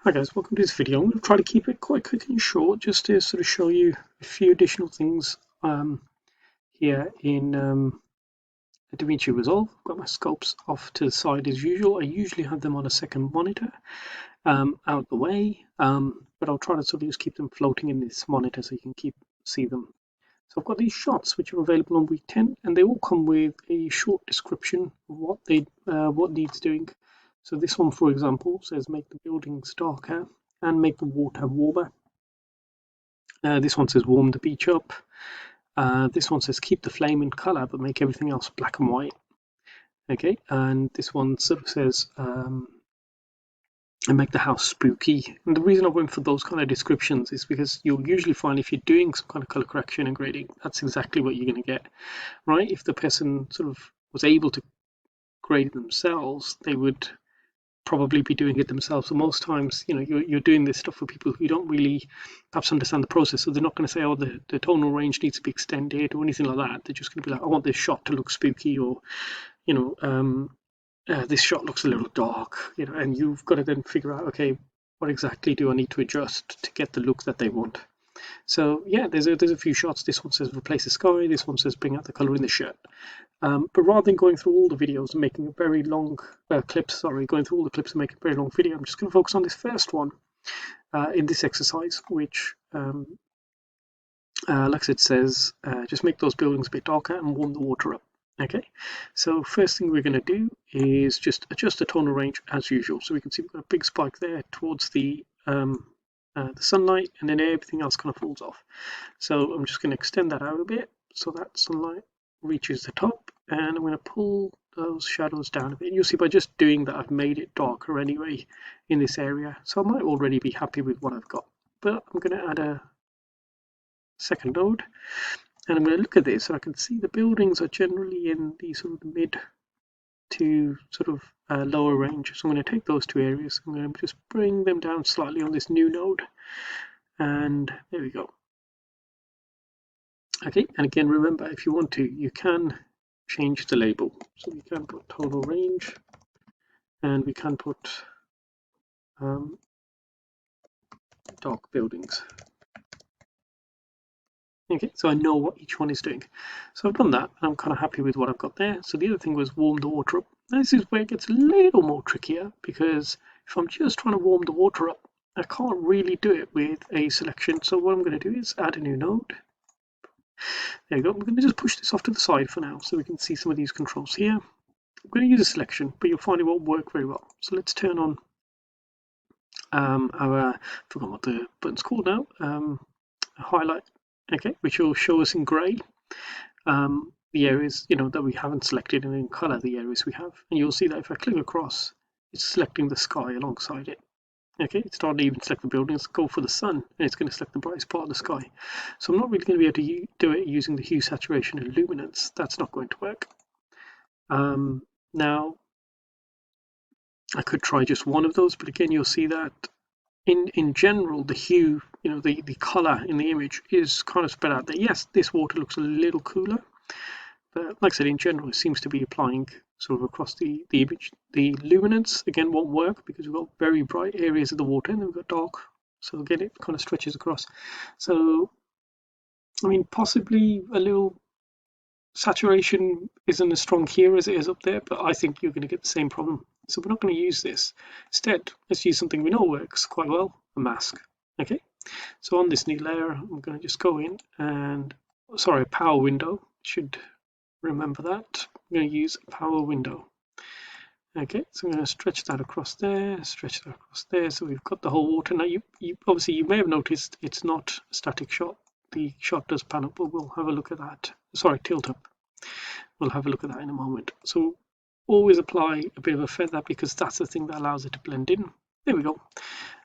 Hi guys, welcome to this video. I'm going to try to keep it quite quick and short just to sort of show you a few additional things here in Davinci Resolve. I've got my scopes off to the side as usual. I usually have them on a second monitor out the way, but I'll try to sort of just keep them floating in this monitor so you can see them. So I've got these shots which are available on week 10 and they all come with a short description of what needs doing. So this one, for example, says make the buildings darker and make the water warmer. This one says warm the beach up. This one says keep the flame in color but make everything else black and white. Okay, and this one sort of says and make the house spooky. And the reason I went for those kind of descriptions is because you'll usually find if you're doing some kind of color correction and grading, that's exactly what you're going to get, right? If the person sort of was able to grade it themselves, they would probably be doing it themselves. So most times, you know, you're doing this stuff for people who don't really perhaps understand the process. So they're not going to say, oh, the tonal range needs to be extended or anything like that. They're just going to be like, I want this shot to look spooky, or, you know, this shot looks a little dark, you know, and you've got to then figure out, okay, what exactly do I need to adjust to get the look that they want? So yeah, there's a few shots. This one says replace the sky. This one says bring out the color in the shirt. But rather than going through all the videos and making a very long going through all the clips and making a very long video, I'm just going to focus on this first one in this exercise, which, like I says, just make those buildings a bit darker and warm the water up. Okay, so first thing we're going to do is just adjust the tonal range as usual. So we can see we've got a big spike there towards the sunlight, and then everything else kind of falls off. So I'm just going to extend that out a bit so that sunlight reaches the top, and I'm going to pull those shadows down a bit. You'll see by just doing that I've made it darker anyway in this area, so I might already be happy with what I've got, but I'm going to add a second node, and I'm going to look at this, and I can see the buildings are generally in the sort of mid to sort of lower range. So I'm going to take those two areas, I'm going to just bring them down slightly on this new node, and there we go. Okay, and again, remember, if you want to, you can change the label. So we can put total range, and we can put dark buildings. Okay, so I know what each one is doing. So I've done that, and I'm kind of happy with what I've got there. So the other thing was warm the water up. Now this is where it gets a little more trickier, because if I'm just trying to warm the water up, I can't really do it with a selection. So what I'm going to do is add a new node. There you go. I'm going to just push this off to the side for now so we can see some of these controls here. I'm going to use a selection, but you'll find it won't work very well. So let's turn on I forgot what the button's called now, highlight, okay, which will show us in grey the areas, you know, that we haven't selected, and in colour the areas we have. And you'll see that if I click across, it's selecting the sky alongside it. Okay, it's starting to even select the buildings, go for the sun, and it's going to select the brightest part of the sky. So I'm not really going to be able to do it using the hue, saturation, and luminance. That's not going to work. Now, I could try just one of those, but again, you'll see that in general, the hue, you know, the color in the image is kind of spread out there. Yes, this water looks a little cooler, but like I said, in general, it seems to be applying sort of across the image. The luminance, again, won't work because we've got very bright areas of the water and then we've got dark. So again, it kind of stretches across. So, I mean, possibly a little saturation isn't as strong here as it is up there, but I think you're going to get the same problem. So we're not going to use this. Instead, let's use something we know works quite well, a mask. Okay, so on this new layer, I'm going to just go in and, sorry, a power window, should remember that. I'm going to use a power window. Okay, so I'm going to stretch that across there, stretch that across there, so we've got the whole water. Now, you obviously, you may have noticed it's not a static shot. The shot does pan up, but we'll have a look at that. Sorry, tilt up. We'll have a look at that in a moment. So always apply a bit of a feather because that's the thing that allows it to blend in. There we go.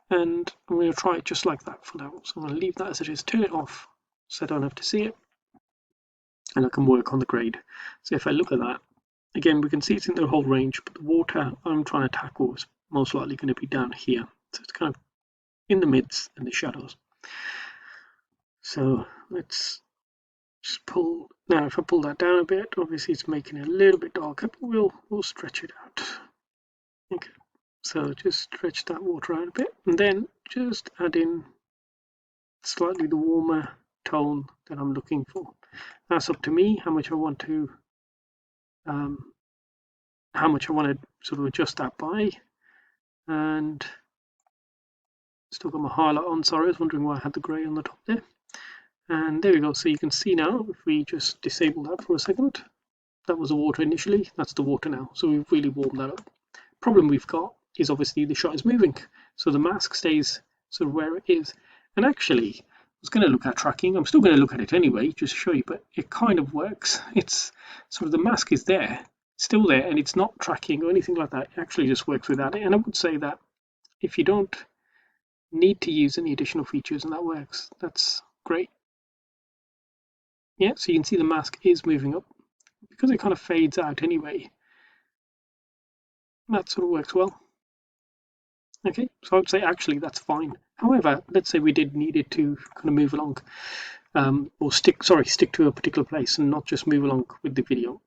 And I'm going to try it just like that for now. So I'm going to leave that as it is, turn it off so I don't have to see it. And I can work on the grade. So if I look at that, again, we can see it's in the whole range, but the water I'm trying to tackle is most likely going to be down here. So it's kind of in the mids and the shadows. So let's just pull. Now, if I pull that down a bit, obviously it's making it a little bit darker, but we'll stretch it out. Okay. So just stretch that water out a bit, and then just add in slightly the warmer tone that I'm looking for. That's up to me how much I want to sort of adjust that by. And still got my highlight on. Sorry, I was wondering why I had the grey on the top there. And there we go. So you can see now, if we just disable that for a second, that was the water initially, that's the water now. So we've really warmed that up. Problem we've got is obviously the shot is moving, so the mask stays sort of where it is. And actually, I was going to look at tracking. I'm still going to look at it anyway, just to show you, but it kind of works. It's sort of the mask is there, still there, and it's not tracking or anything like that. It actually just works without it. And I would say that if you don't need to use any additional features and that works, that's great. Yeah, so you can see the mask is moving up because it kind of fades out anyway. That sort of works well. Okay, so I would say actually that's fine. However, let's say we did need it to kind of move along, or stick to a particular place and not just move along with the video.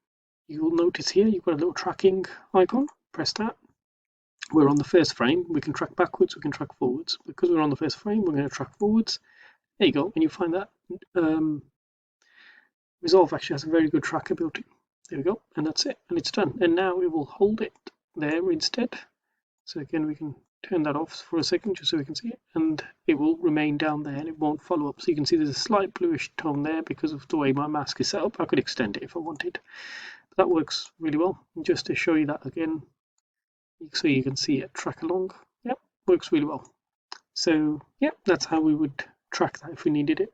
You'll notice here you've got a little tracking icon. Press that. We're on the first frame. We can track backwards, we can track forwards. Because we're on the first frame, we're going to track forwards. There you go, and you find that Resolve actually has a very good trackability. There we go, and that's it, and it's done. And now it will hold it there instead. So again, we can turn that off for a second just so we can see it, and it will remain down there and it won't follow up. So you can see there's a slight bluish tone there because of the way my mask is set up. I could extend it if I wanted. But that works really well. And just to show you that again, so you can see it track along. Yep, works really well. So yeah, that's how we would track that if we needed it.